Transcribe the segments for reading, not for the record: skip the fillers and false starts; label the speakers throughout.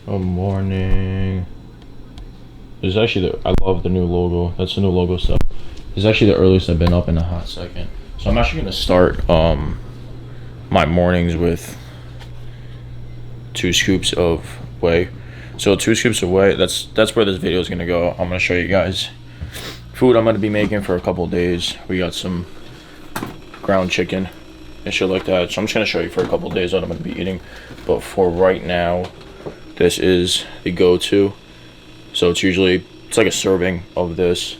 Speaker 1: Good morning. This is actually I love the new logo. That's the new logo stuff. This is actually the earliest I've been up in a hot second. So I'm actually gonna start my mornings with 2 scoops of whey. So 2 scoops of whey, that's where this video is gonna go. I'm gonna show you guys food I'm gonna be making for a couple of days. We got some ground chicken and shit like that. So I'm just gonna show you for a couple of days what I'm gonna be eating. But for right now, this is the go-to. So it's like a serving of this.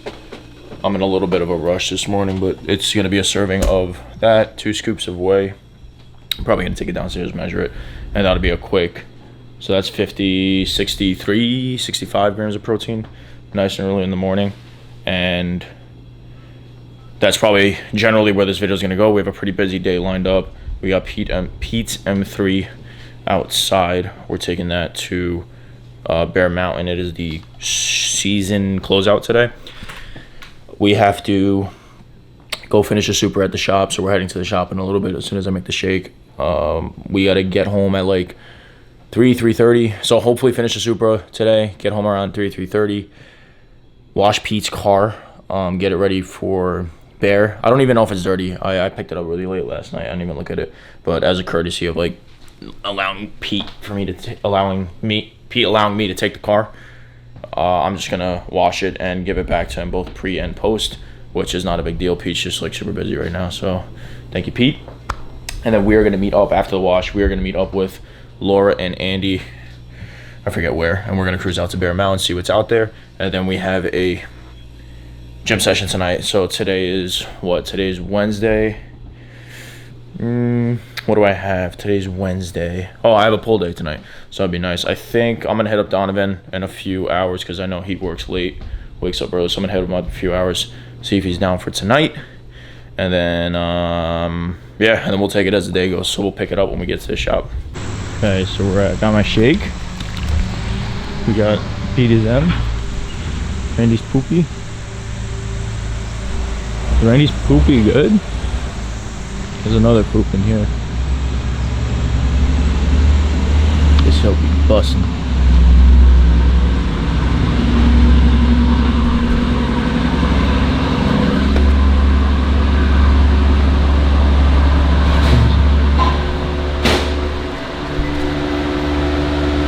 Speaker 1: I'm in a little bit of a rush this morning, but it's gonna be a serving of that, 2 scoops of whey. I'm probably gonna take it downstairs, measure it, and that'll be a quick. So that's 50, 63, 65 grams of protein, nice and early in the morning. And that's probably generally where this video is gonna go. We have a pretty busy day lined up. We got Pete's M3 outside. We're taking that to Bear Mountain. It is the season closeout today. We have to go finish the super at the shop, so we're heading to the shop in a little bit as soon as I make the shake. We gotta get home at like 3:30. So hopefully finish the Supra today, get home around 3:30, wash Pete's car, get it ready for Bear. I don't even know if it's dirty. I picked it up really late last night. I didn't even look at it, but as a courtesy of like allowing Pete allowing me to take the car, I'm just gonna wash it and give it back to him both pre and post, which is not a big deal. Pete's just like super busy right now, so thank you, Pete. And then we're gonna meet up after the wash. We're gonna meet up with Laura and Andy, I forget where, and we're gonna cruise out to Bear Mountain, see what's out there. And then we have a gym session tonight. So today is what? Today's Wednesday. What do I have? Today's Wednesday. Oh, I have a pull day tonight, so that'd be nice. I think I'm gonna hit up Donovan in a few hours because I know he works late, wakes up early. So I'm gonna hit him up in a few hours, see if he's down for tonight, and then yeah, and then we'll take it as the day goes. So we'll pick it up when we get to the shop. Okay, so got my shake. We got Pete's M. Randy's poopy. Is Randy's poopy good? There's another poop in here. This will be bussin'.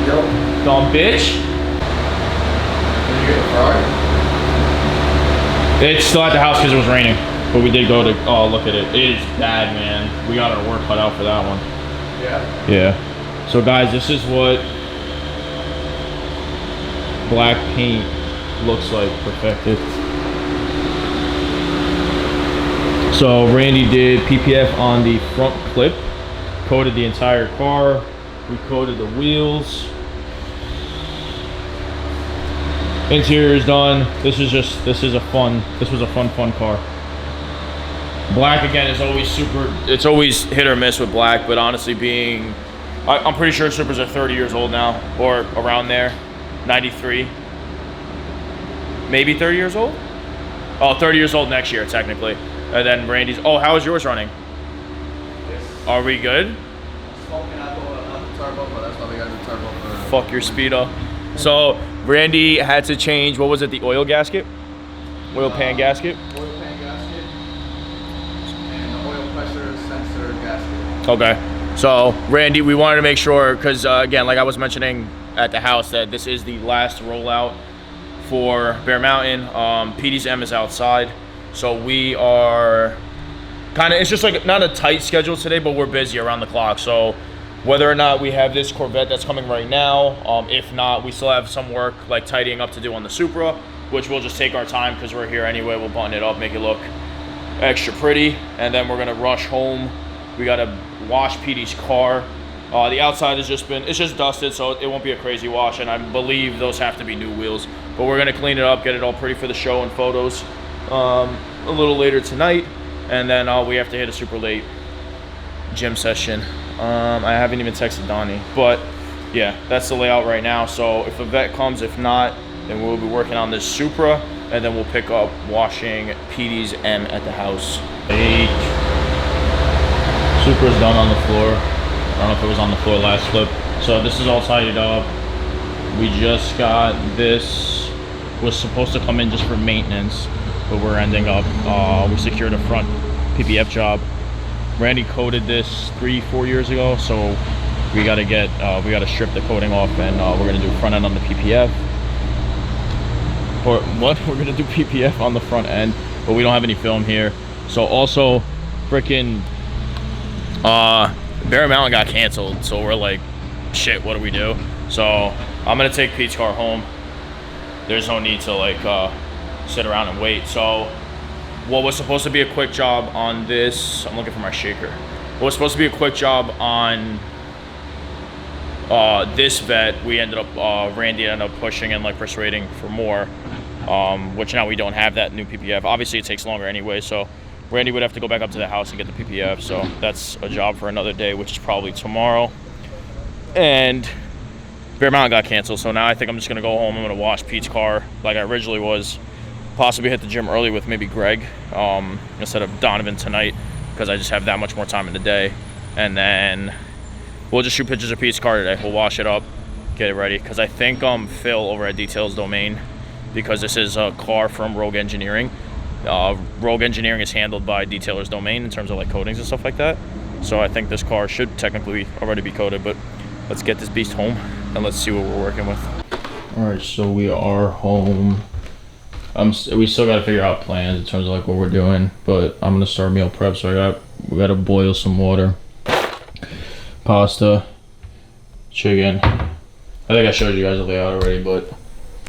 Speaker 2: Yo.
Speaker 1: Dumb bitch.
Speaker 2: Did you get the fry?
Speaker 1: It's still at the house because it was raining. But we did go to look at it. It is bad, man. We got our work cut out for that one.
Speaker 2: Yeah.
Speaker 1: Yeah. So guys, this is what black paint looks like perfected. So Randy did PPF on the front clip, coated the entire car, we coated the wheels. Interior is done. This was a fun car. Black again is always it's always hit or miss with black, but honestly I'm pretty sure Supras are 30 years old now, or around there, 93. Maybe 30 years old? Oh, 30 years old next year, technically. And then Randy's, how is yours running?
Speaker 2: Yes.
Speaker 1: Are we good?
Speaker 2: Smoking out the turbo, but that's why we got the turbo for.
Speaker 1: Fuck your speedo. So Randy had to change, what was it, the oil gasket? Oil pan gasket?
Speaker 2: Oil pan gasket and the oil pressure sensor gasket.
Speaker 1: Okay. So Randy, we wanted to make sure, because again, like I was mentioning at the house, that this is the last rollout for Bear Mountain. Pete's M is outside. So we are it's just like not a tight schedule today, but we're busy around the clock. So whether or not we have this Corvette that's coming right now, if not, we still have some work like tidying up to do on the Supra, which we'll just take our time because we're here anyway. We'll button it up, make it look extra pretty, and then we're gonna rush home. We gotta wash Petey's car. The outside it's just dusted, so it won't be a crazy wash, and I believe those have to be new wheels. But we're gonna clean it up, get it all pretty for the show and photos a little later tonight, and then we have to hit a super late gym session. I haven't even texted Donnie, but yeah, that's the layout right now. So if a vet comes, if not, then we'll be working on this Supra, and then we'll pick up washing Petey's M at the house. Supra's done on the floor. I don't know if it was on the floor last flip. So this is all tidied up. We just got this, was supposed to come in just for maintenance, but we're ending up, we secured a front PPF job. Randy coated this 3-4 years ago, so we gotta strip the coating off, and we're gonna do front end on the PPF. Or what? We're gonna do PPF on the front end, but we don't have any film here. So also, freaking, Bear Mountain got canceled, so we're like, shit, what do we do? So I'm gonna take Pete's car home. There's no need to like sit around and wait. So what was supposed to be a quick job on this, I'm looking for my shaker. What was supposed to be a quick job on this vet, we ended up, Randy ended up pushing and like persuading for more, which now we don't have that new PPF. Obviously it takes longer anyway, so Randy would have to go back up to the house and get the PPF. So that's a job for another day, which is probably tomorrow. And Bear Mountain got canceled, so now I think I'm just gonna go home. I'm gonna wash Pete's car like I originally was. Possibly hit the gym early with maybe Greg instead of Donovan tonight, because I just have that much more time in the day. And then we'll just shoot pictures of Pete's car today. We'll wash it up, get it ready, because I think Phil over at Details Domain, because this is a car from Rogue Engineering. Rogue Engineering is handled by Detailers Domain in terms of like coatings and stuff like that. So I think this car should technically already be coated, but let's get this beast home and let's see what we're working with. All right, so we are home. We still got to figure out plans in terms of like what we're doing, but I'm gonna start meal prep. So we got to boil some water, pasta, chicken. I think I showed you guys the layout already, but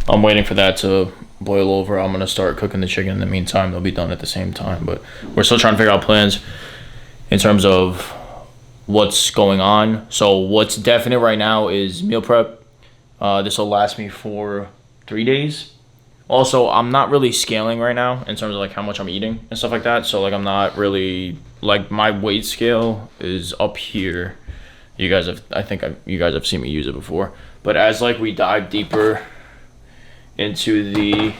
Speaker 1: I'm waiting for that to boil over. I'm gonna start cooking the chicken in the meantime. They'll be done at the same time, but we're still trying to figure out plans in terms of what's going on. So what's definite right now is meal prep. This will last me for 3 days. Also, I'm not really scaling right now in terms of like how much I'm eating and stuff like that. So like I'm not really, like, my weight scale is up here. You guys have seen me use it before. But as like we dive deeper into the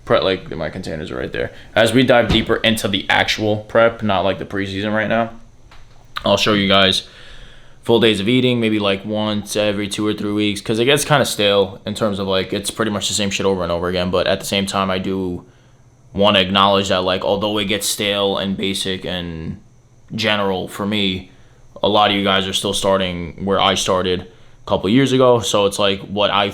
Speaker 1: prep, like my containers are right there. As we dive deeper into the actual prep, not like the preseason right now, I'll show you guys full days of eating, maybe like once every 2 or 3 weeks, because it gets kind of stale in terms of like it's pretty much the same shit over and over again. But at the same time, I do want to acknowledge that like although it gets stale and basic and general for me, a lot of you guys are still starting where I started a couple years ago. So it's like what I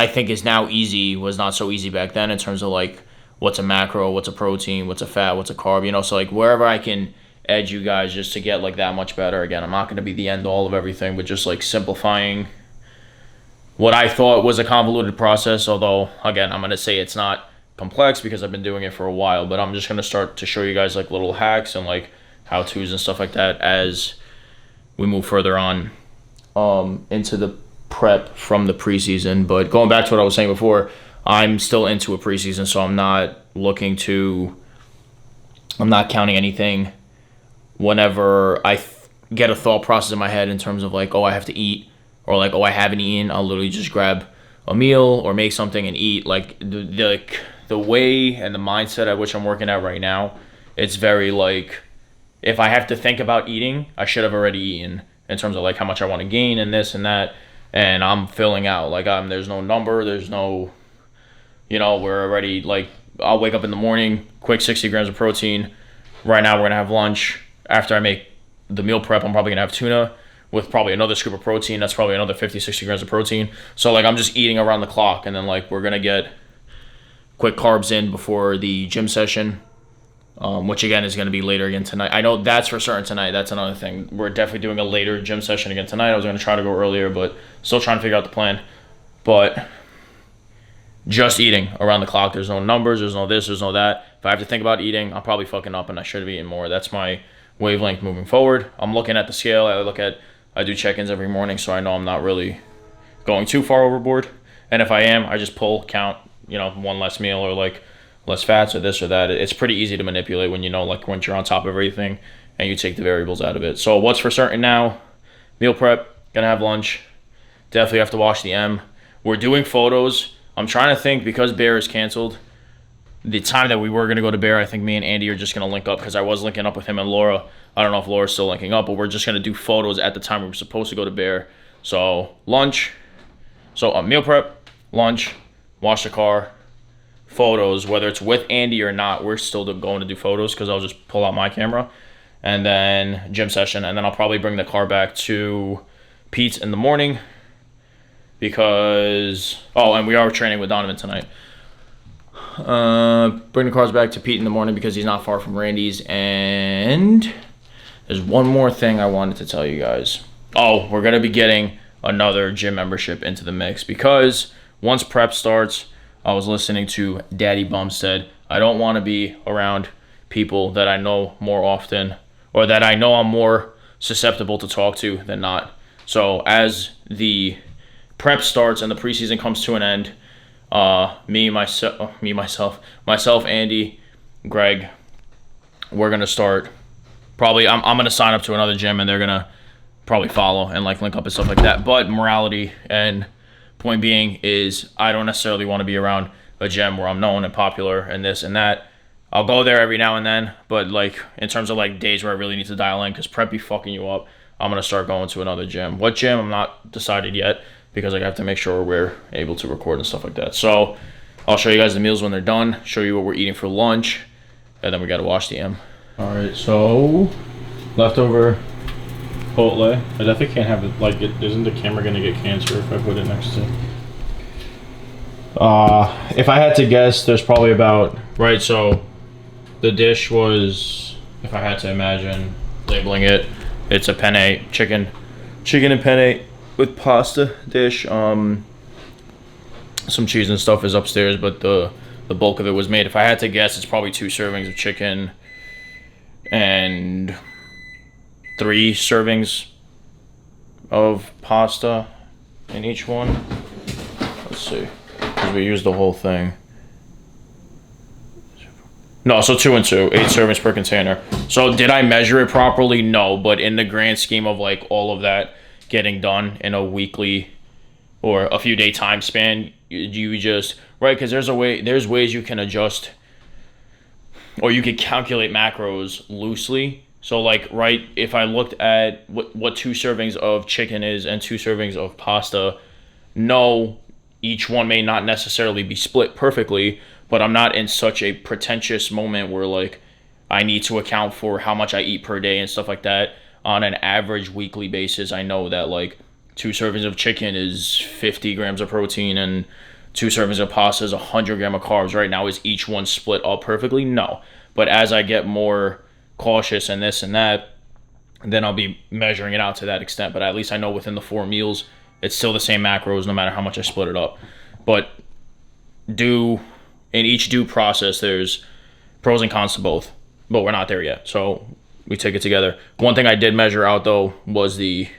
Speaker 1: think is now easy was not so easy back then in terms of like what's a macro, what's a protein, what's a fat, what's a carb, you know. So like wherever I can edge you guys just to get like that much better. Again, I'm not going to be the end all of everything, but just like simplifying what I thought was a convoluted process. Although again, I'm going to say it's not complex because I've been doing it for a while, but I'm just going to start to show you guys like little hacks and like how-tos and stuff like that as we move further on into the prep from the preseason. But going back to what I was saying before, I'm still into a preseason, so I'm not counting anything. Whenever I get a thought process in my head in terms of like, oh, I have to eat, or like, oh, I haven't eaten, I'll literally just grab a meal or make something and eat. Like the way and the mindset at which I'm working at right now, it's very like, if I have to think about eating, I should have already eaten in terms of like how much I want to gain and this and that, and I'm filling out. Like there's no number, there's no, you know, we're already like, I'll wake up in the morning, quick 60 grams of protein. Right now we're gonna have lunch. After I make the meal prep, I'm probably going to have tuna with probably another scoop of protein. That's probably another 50, 60 grams of protein. So, like, I'm just eating around the clock. And then, like, we're going to get quick carbs in before the gym session, which, again, is going to be later again tonight. I know that's for certain tonight. That's another thing. We're definitely doing a later gym session again tonight. I was going to try to go earlier, but still trying to figure out the plan. But just eating around the clock. There's no numbers. There's no this. There's no that. If I have to think about eating, I'm probably fucking up, and I should have eaten more. That's my wavelength moving forward. I'm looking at the scale. I do check-ins every morning, so I know I'm not really going too far overboard. And if I am, I just count, you know, one less meal or like less fats or this or that. It's pretty easy to manipulate when you know, like, once you're on top of everything and you take the variables out of it. So what's for certain now? Meal prep, gonna have lunch. Definitely have to wash the M. We're doing photos. I'm trying to think, because Bear is canceled, the time that we were going to go to Bear, I think me and Andy are just going to link up, because I was linking up with him and Laura. I don't know if Laura's still linking up, but we're just going to do photos at the time we were supposed to go to Bear. So lunch, So meal prep, lunch, wash the car, photos, whether it's with Andy or not, we're still going to do photos because I'll just pull out my camera, and then gym session, and then I'll probably bring the car back to Pete's in the morning because, and we are training with Donovan tonight. Bring the cars back to Pete in the morning because he's not far from Randy's, and there's one more thing I wanted to tell you guys. Oh, we're going to be getting another gym membership into the mix because once prep starts, I was listening to Daddy Bumstead. I don't want to be around people that I know more often or that I know I'm more susceptible to talk to than not. So as the prep starts and the preseason comes to an end, myself, Andy, Greg, we're going to start. Probably I'm going to sign up to another gym and they're going to probably follow and like link up and stuff like that. But morality and point being is I don't necessarily want to be around a gym where I'm known and popular and this and that. I'll go there every now and then, but like in terms of like days where I really need to dial in because prep be fucking you up, I'm going to start going to another gym. What gym? I'm not decided yet because I have to make sure we're able to record and stuff like that. So I'll show you guys the meals when they're done, show you what we're eating for lunch, and then we got to wash the M. All right, so leftover Chipotle. I definitely can't have it like it. Isn't the camera gonna get cancer if I put it next to? If I had to guess, there's probably about right. So the dish was, if I had to imagine labeling it, it's a penne chicken and penne with pasta dish. Some cheese and stuff is upstairs, but the bulk of it was made. If I had to guess, it's probably 2 servings of chicken and 3 servings of pasta in each one. Let's see, because we used the whole thing. No, so 2 and 2, 8 servings per container. So did I measure it properly? No, but in the grand scheme of like all of that getting done in a weekly or a few day time span, you just, right, because there's ways you can adjust or you could calculate macros loosely. So like, right, if I looked at what 2 servings of chicken is and 2 servings of pasta, no, each one may not necessarily be split perfectly, but I'm not in such a pretentious moment where like I need to account for how much I eat per day and stuff like that. On an average weekly basis, I know that like 2 servings of chicken is 50 grams of protein and 2 servings of pasta is 100 grams of carbs. Right now, is each one split up perfectly? No. But as I get more cautious and this and that, then I'll be measuring it out to that extent. But at least I know within the 4 meals, it's still the same macros no matter how much I split it up. But in each due process, there's pros and cons to both. But we're not there yet, so we take it together. One thing I did measure out though was the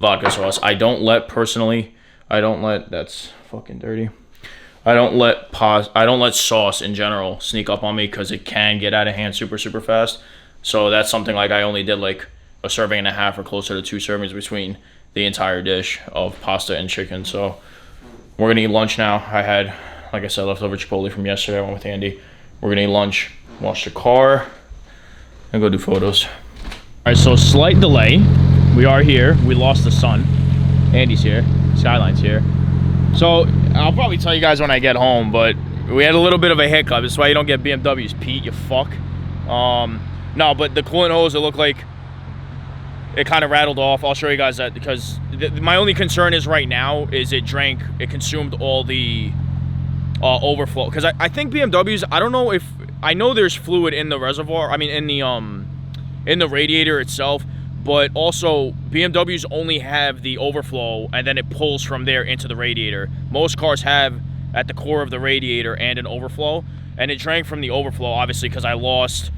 Speaker 1: vodka sauce. That's fucking dirty. I don't let sauce in general sneak up on me because it can get out of hand super, super fast. So that's something like I only did like a serving and a half or closer to 2 servings between the entire dish of pasta and chicken. So we're going to eat lunch now. I had, like I said, leftover Chipotle from yesterday. I went with Andy. We're going to eat lunch, wash the car, and go do photos. All right, so slight delay. We are here. We lost the sun. Andy's here. Skyline's here. So I'll probably tell you guys when I get home, but we had a little bit of a hiccup. That's why you don't get BMWs, Pete, you fuck. No, but the coolant hose, it looked like it kind of rattled off. I'll show you guys that because my only concern is right now is it consumed all the overflow. Because I think BMWs, I know there's fluid in the reservoir. I mean, in the radiator itself. But also, BMWs only have the overflow, and then it pulls from there into the radiator. Most cars have at the core of the radiator and an overflow, and it drank from the overflow, obviously, because I lost,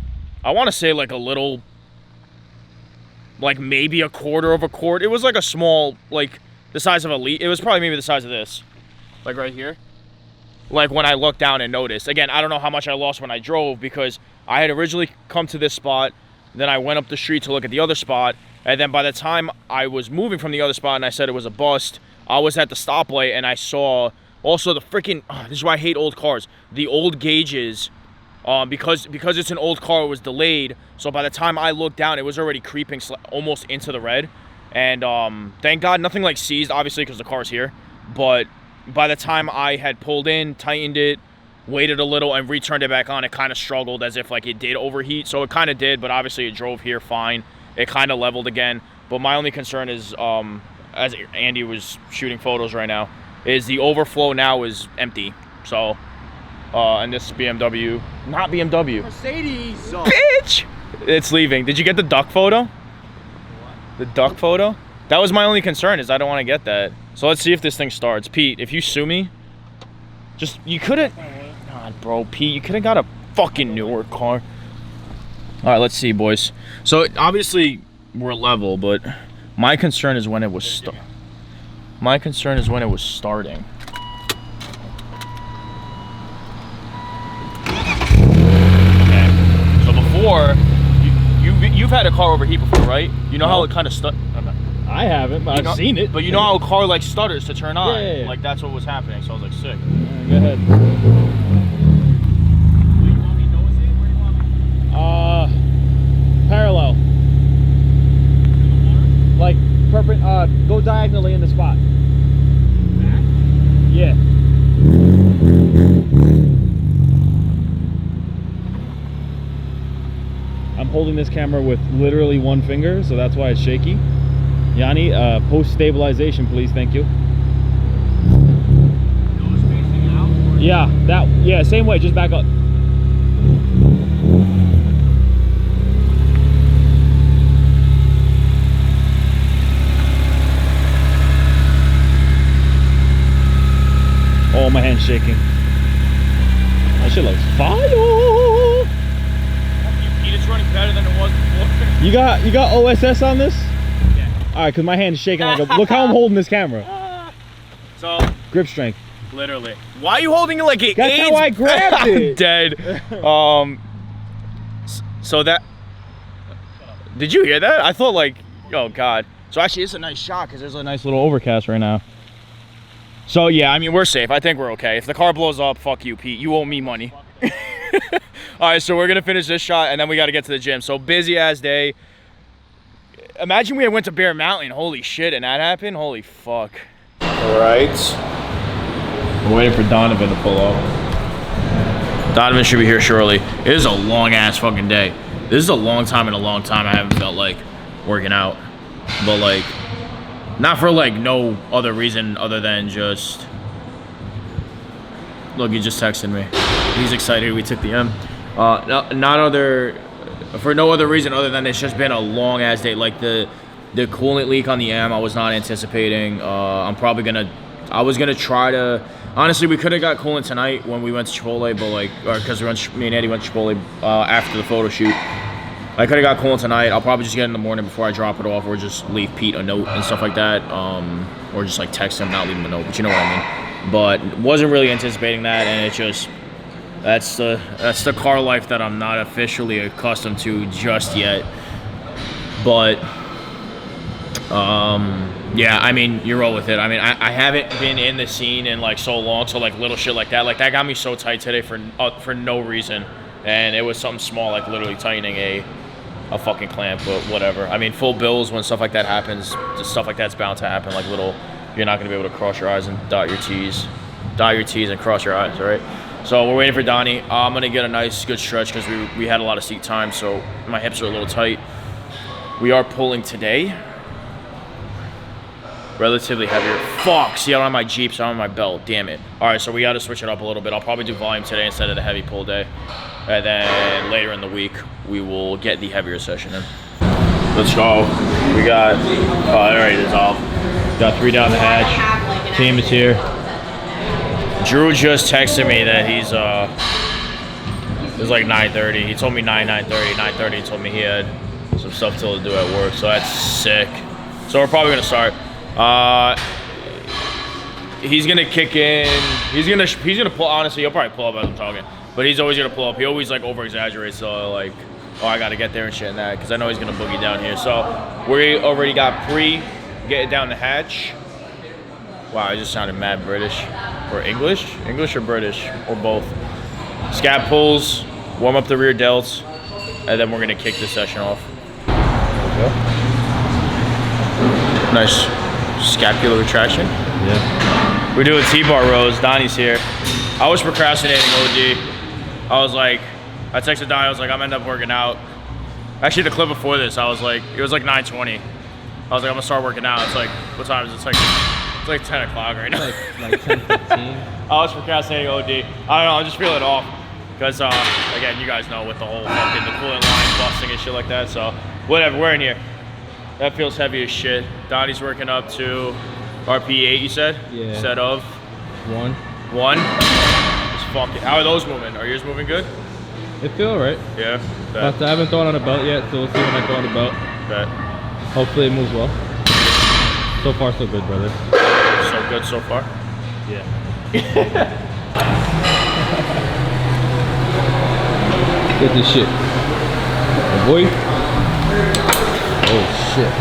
Speaker 1: I want to say like a little, like maybe a quarter of a quart. It was like a small, like the size of a liter. It was probably maybe the size of this, like right here. Like when I looked down and noticed. Again, I don't know how much I lost when I drove because I had originally come to this spot. Then I went up the street to look at the other spot. And then by the time I was moving from the other spot and I said it was a bust, I was at the stoplight and I saw also the freaking, this is why I hate old cars. The old gauges, because it's an old car, it was delayed. So by the time I looked down, it was already creeping almost into the red. And thank God nothing like seized, obviously, because the car's here. but by the time I had pulled in, tightened it, waited a little, and returned it back on, it kind of struggled as if like it did overheat. So it kind of did, but obviously it drove here fine. It kind of leveled again. But my only concern is, as Andy was shooting photos right now, is the overflow now is empty. So, and this BMW, not BMW.
Speaker 2: Mercedes.
Speaker 1: Bitch! It's leaving. Did you get the duck photo? What? The duck photo? That was my only concern, is I don't want to get that. So let's see if this thing starts. Pete, if you sue me, you could've, God, bro, Pete, you could've got a fucking newer car. All right, let's see, boys. So obviously we're level, but my concern is when it was starting. Okay. So before, you've had a car overheat before, right? You know how it kind of
Speaker 3: I haven't, but I've seen it.
Speaker 1: But you know how a car like stutters to turn on?
Speaker 3: Yeah.
Speaker 1: Like that's what was happening. So I was like, sick.
Speaker 3: Go ahead. Parallel. Like go diagonally in the spot. Yeah. I'm holding this camera with literally one finger, so that's why it's shaky. Yanni, post stabilization, please. Thank you. Yeah, same way. Just back up. Oh, my hand's shaking. That shit looks fire.
Speaker 1: It's running better than it was before.
Speaker 3: You got OSS on this? Yeah. All right, cause my hand is shaking like a. Look how I'm holding this camera.
Speaker 1: So
Speaker 3: grip strength.
Speaker 1: Literally. Why are you holding it like it?
Speaker 3: That's how I grabbed it.
Speaker 1: I'm dead. So that. Did you hear that? I thought like, oh god. So actually, it's a nice shot because there's a nice little overcast right now. So yeah, I mean we're safe. I think we're okay. If the car blows up, fuck you, Pete. You owe me money. All right, so we're gonna finish this shot and then we got to get to the gym. So busy ass day. Imagine we had went to Bear Mountain. Holy shit, and that happened. Holy fuck. All right. We're waiting for Donovan to pull up. Donovan should be here shortly. It is a long ass fucking day. This is a long time I haven't felt like working out, but like. Not for like no other reason other than just. Look, he just texted me. He's excited we took the M. For no other reason other than it's just been a long ass day. Like the coolant leak on the M, I was not anticipating. I was gonna try to. Honestly, we could have got coolant tonight when we went to Chipotle, but like, because me and Eddie went to Chipotle after the photo shoot. I could have got coolant tonight. I'll probably just get it in the morning before I drop it off, or just leave Pete a note and stuff like that, or just like text him, not leave him a note, but you know what I mean. But wasn't really anticipating that, and it just that's the car life that I'm not officially accustomed to just yet. But yeah, I mean you roll with it. I mean I haven't been in the scene in like so long, so like little shit like that got me so tight today for no reason, and it was something small like literally tightening a fucking clamp, but whatever. I mean, full bills when stuff like that happens, just stuff like that's bound to happen. Like you're not gonna be able to cross your I's and dot your T's and cross your I's, all right? So we're waiting for Donnie. I'm gonna get a nice, good stretch because we had a lot of seat time, so my hips are a little tight. We are pulling today. Relatively heavier. Fuck, see, I don't have my Jeep, so I don't have my belt, damn it. All right, so we gotta switch it up a little bit. I'll probably do volume today instead of the heavy pull day. And then later in the week, we will get the heavier session in. Let's go. We got, all right, it's off. Got 3 down the hatch. Team is here. Drew just texted me that he's, it was like 9:30. He told me 9:30. He told me he had some stuff to do at work, so that's sick. So we're probably gonna start. He's gonna kick in. He's gonna pull. Honestly, he'll probably pull up as I'm talking. But he's always gonna pull up. He always like over exaggerates. So like, oh, I gotta get there and shit and that because I know he's gonna boogie down here. So we already got get it down the hatch. Wow, I just sounded mad British or English or British or both. Scap pulls, warm up the rear delts, and then we're gonna kick the session off. Okay. Nice scapular retraction.
Speaker 3: Yeah.
Speaker 1: We're doing T-bar rows. Donnie's here. I was procrastinating OD. I was like, I texted Donnie, I was like, I'm end up working out. Actually, the clip before this, I was like, it was like 9:20. I was like, I'm gonna start working out. It's like, what time is it? It's like 10 o'clock right now.
Speaker 3: Like 10:15.
Speaker 1: I was procrastinating OD. I don't know, I'm just feeling off. Because, again, you guys know with the whole fucking, the coolant line busting and shit like that. So, whatever, we're in here. That feels heavy as shit. Donnie's working up to RP8, you said?
Speaker 3: Yeah.
Speaker 1: Instead of?
Speaker 3: 1.
Speaker 1: 1? Just fucking, how are those moving? Are yours moving good?
Speaker 3: It feel alright.
Speaker 1: Yeah.
Speaker 3: But I haven't thrown on a belt yet, so we'll see when I throw on a belt.
Speaker 1: Bet.
Speaker 3: Hopefully it moves well. So far, so good, brother.
Speaker 1: So good so far?
Speaker 3: Yeah. Get this shit. Oh, boy. Oh, shit.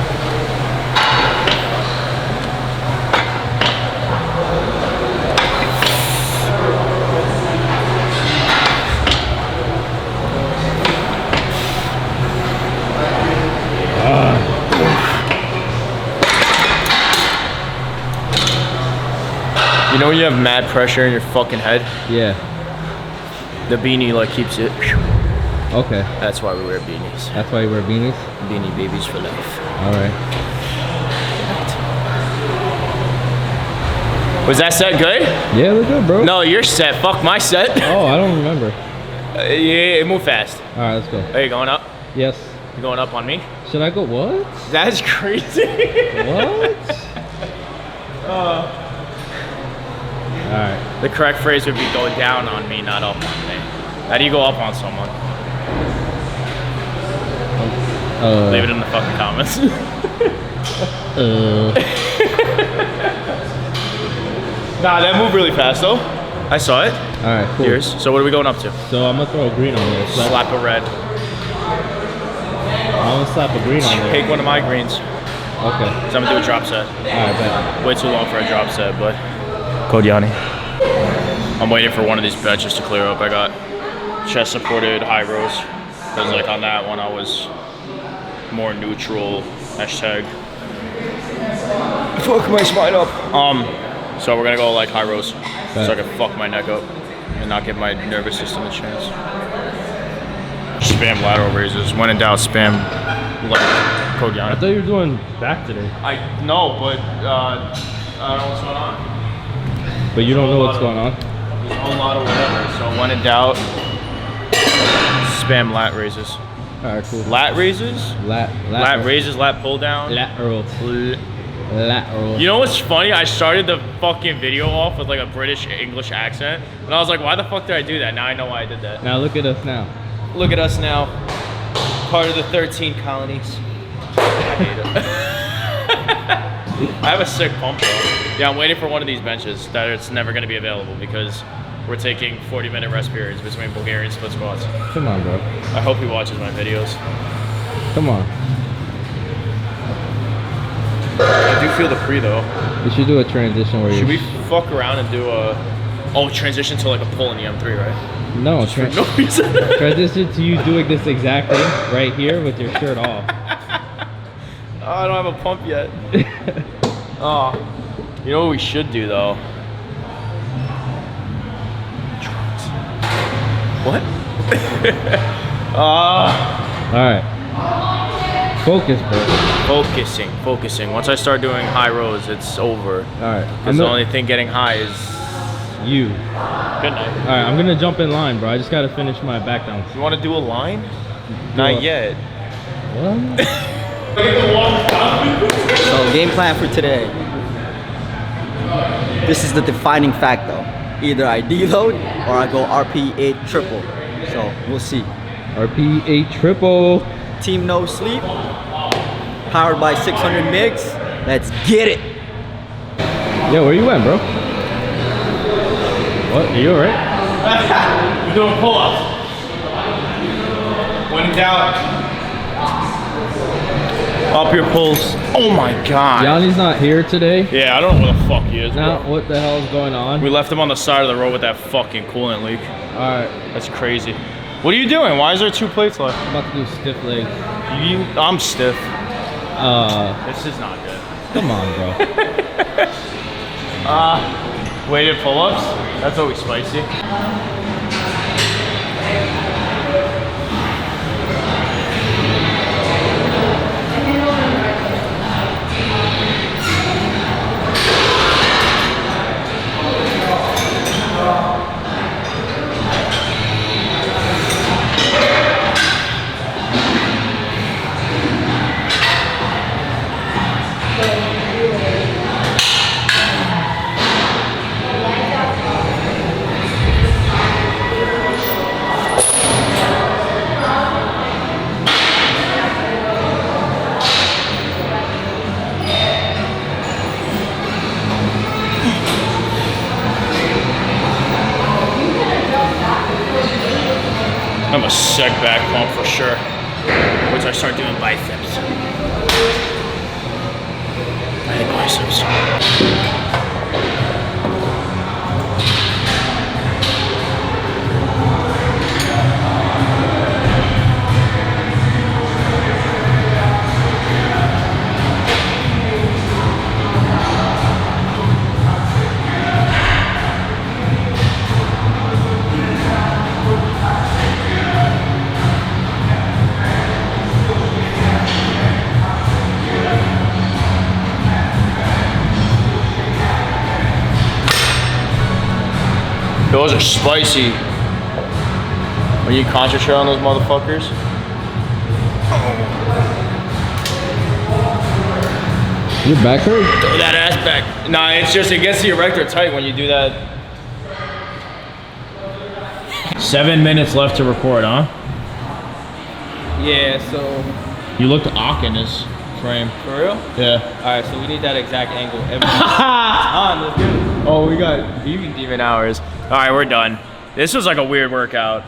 Speaker 1: You know when you have mad pressure in your fucking head?
Speaker 3: Yeah.
Speaker 1: The beanie like keeps it.
Speaker 3: Okay.
Speaker 1: That's why we wear beanies.
Speaker 3: That's why you wear beanies?
Speaker 1: Beanie babies for life.
Speaker 3: Alright.
Speaker 1: Was that set good?
Speaker 3: Yeah, we're good, bro.
Speaker 1: No, your set. Fuck my set.
Speaker 3: Oh, I don't remember.
Speaker 1: Yeah, it moved fast.
Speaker 3: Alright, let's go.
Speaker 1: Are you going up?
Speaker 3: Yes.
Speaker 1: You going up on me?
Speaker 3: Should I go? What?
Speaker 1: That's crazy.
Speaker 3: What? Alright.
Speaker 1: The correct phrase would be go down on me, not up on me. How do you go up on someone? Leave it in the fucking comments. Nah, that moved really fast though. I saw it.
Speaker 3: Alright, cool.
Speaker 1: Yours. So what are we going up to?
Speaker 3: So I'm gonna throw a green on there.
Speaker 1: Slap a red.
Speaker 3: I'm gonna slap a green on there.
Speaker 1: Take one of my greens.
Speaker 3: Okay.
Speaker 1: So I'm gonna do a drop set.
Speaker 3: Alright, bet.
Speaker 1: Way too long for a drop set, but code Yanni. I'm waiting for one of these benches to clear up. I got chest supported high rows. Cause like on that one I was more neutral. Hashtag fuck my spine up. So we're gonna go like high rows. So I can fuck my neck up and not give my nervous system a chance. Spam lateral raises. When in doubt, spam like code
Speaker 3: I
Speaker 1: Yanni.
Speaker 3: thought you were doing back today.
Speaker 1: I know, but I don't know what's going on.
Speaker 3: But you don't know what's going on?
Speaker 1: There's a whole lot of whatever. So when in doubt, spam lat raises.
Speaker 3: Alright, cool.
Speaker 1: Lat raises? Lat raises, lat pull down.
Speaker 3: Laterals. Laterals.
Speaker 1: You know what's funny? I started the fucking video off with like a British English accent. And I was like, why the fuck did I do that? Now I know why I did that.
Speaker 3: Now look at us now.
Speaker 1: Look at us now. Part of the 13 colonies. I hate it. I have a sick pump though. Yeah, I'm waiting for one of these benches that it's never going to be available because we're taking 40-minute rest periods between Bulgarian split squats.
Speaker 3: Come on, bro.
Speaker 1: I hope he watches my videos.
Speaker 3: Come on.
Speaker 1: I do feel the pre though.
Speaker 3: We should do a transition where
Speaker 1: Should
Speaker 3: you...
Speaker 1: we fuck around and do a... Oh, transition to like a pull in the M3, right?
Speaker 3: No,
Speaker 1: For no reason.
Speaker 3: transition to you doing this exact thing right here with your shirt off.
Speaker 1: Oh, I don't have a pump yet. Oh, you know what we should do though? What?
Speaker 3: Alright. Focus, bro.
Speaker 1: Focusing. Once I start doing high rows, it's over.
Speaker 3: Alright.
Speaker 1: Because the only thing getting high is
Speaker 3: you.
Speaker 1: Good night.
Speaker 3: Alright, I'm gonna jump in line, bro. I just gotta finish my back downs.
Speaker 1: You want to do a line? Not yet.
Speaker 3: What?
Speaker 4: So game plan for today. This is the defining fact though. Either I deload or I go RP8 triple. So we'll see.
Speaker 3: RP8 triple.
Speaker 4: Team no sleep. Powered by 600 MIGs. Let's get it.
Speaker 3: Yo, where you went, bro? What? Are you alright?
Speaker 1: We're doing pull-ups. When in doubt, up your pulls. Oh my god.
Speaker 3: Yanni's not here today.
Speaker 1: Yeah, I don't know where the fuck he is.
Speaker 3: Now,
Speaker 1: Bro.
Speaker 3: what the hell is going on?
Speaker 1: We left him on the side of the road with that fucking coolant leak.
Speaker 3: Alright,
Speaker 1: That's crazy. What are you doing? Why is there 2 plates left?
Speaker 3: I'm about to do stiff legs.
Speaker 1: I'm stiff.
Speaker 3: Uh,
Speaker 1: This is not good.
Speaker 3: come on, bro.
Speaker 1: Weighted pull-ups? That's always spicy. I'm a sick back pump for sure. Once I start doing biceps. I hate biceps. Those are spicy. Are you concentrating on those motherfuckers?
Speaker 3: Your back hurt?
Speaker 1: Throw that ass back. Nah, it's just, it gets the erector tight when you do that. 7 minutes left to record, huh?
Speaker 2: Yeah, so.
Speaker 1: You looked awk in this frame.
Speaker 2: For real?
Speaker 1: Yeah.
Speaker 2: Alright, so we need that exact angle. On, let's do it.
Speaker 1: Oh, we got demon hours. All right, we're done. This was like a weird workout.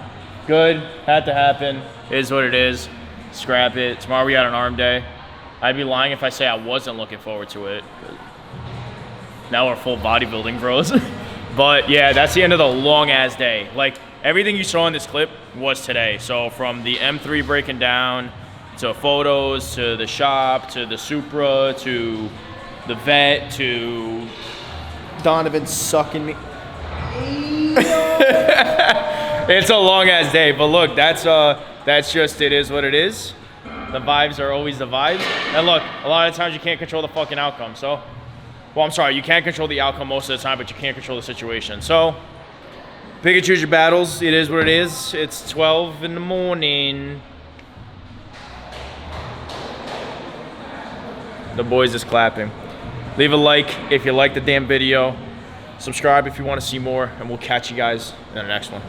Speaker 1: Good, had to happen. Is what it is. Scrap it. Tomorrow we got an arm day. I'd be lying if I say I wasn't looking forward to it. Now we're full bodybuilding bros. But yeah, that's the end of the long ass day. Like everything you saw in this clip was today. So from the M3 breaking down to photos to the shop to the Supra to the vet to Donovan sucking me. It's a long ass day, but look, that's just, it is what it is. The vibes are always the vibes. And look, a lot of times you can't control the fucking outcome. So, well, I'm sorry, you can't control the outcome most of the time, but you can't control the situation. So, pick and choose your battles. It is what it is. It's 12 in the morning. The boys is clapping. Leave a like if you like the damn video. Subscribe if you want to see more, and we'll catch you guys in the next one.